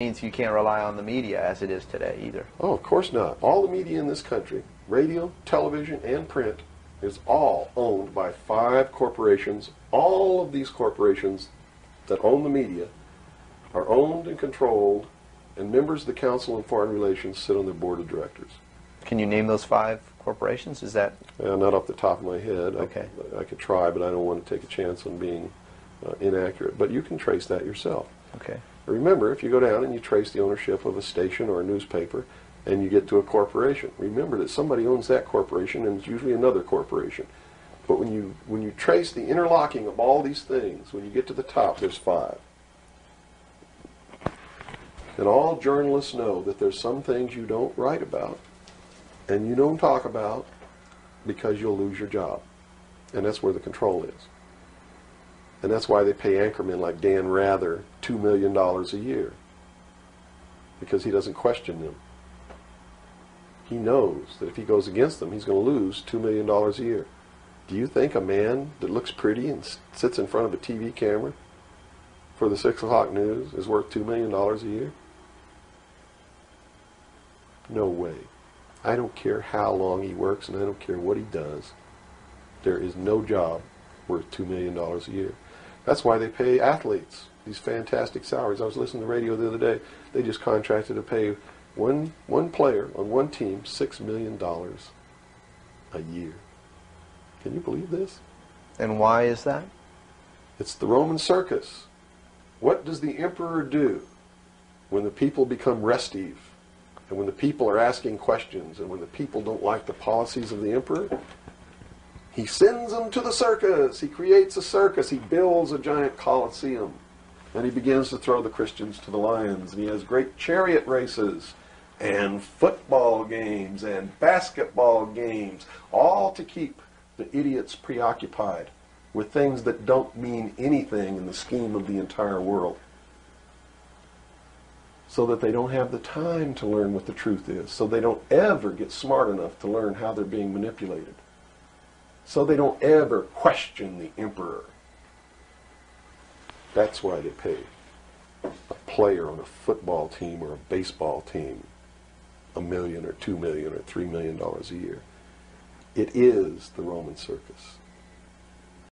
means you can't rely on the media as it is today either. Oh, of course not. All the media in this country, radio, television, and print, is all owned by 5 corporations. All of these corporations that own the media are owned and controlled, and members of the Council on Foreign Relations sit on their board of directors. Can you name those 5 corporations? Is that... Not off the top of my head. Okay. I could try, but I don't want to take a chance on being inaccurate. But you can trace that yourself. Okay. Remember, if you go down and you trace the ownership of a station or a newspaper, and you get to a corporation, remember that somebody owns that corporation, and it's usually another corporation. But when you trace the interlocking of all these things, when you get to the top, there's 5. And all journalists know that there's some things you don't write about, and you don't talk about, because you'll lose your job. And that's where the control is. And that's why they pay anchormen like Dan Rather $2 million a year. Because he doesn't question them. He knows that if he goes against them, he's going to lose $2 million a year. Do you think a man that looks pretty and sits in front of a TV camera for the 6 o'clock news is worth $2 million a year? No way. I don't care how long he works, and I don't care what he does. There is no job worth $2 million a year. That's why they pay athletes these fantastic salaries. I was listening to the radio the other day. They just contracted to pay one player on one team $6 million a year. Can you believe this? And why is that? It's the Roman circus. What does the emperor do when the people become restive, and when the people are asking questions, and when the people don't like the policies of the emperor? He sends them to the circus. He creates a circus. He builds a giant coliseum. And he begins to throw the Christians to the lions. And he has great chariot races and football games and basketball games, all to keep the idiots preoccupied with things that don't mean anything in the scheme of the entire world, so that they don't have the time to learn what the truth is, so they don't ever get smart enough to learn how they're being manipulated, so they don't ever question the emperor. That's why they pay a player on a football team or a baseball team $1 million or $2 million or $3 million a year. It is the Roman circus.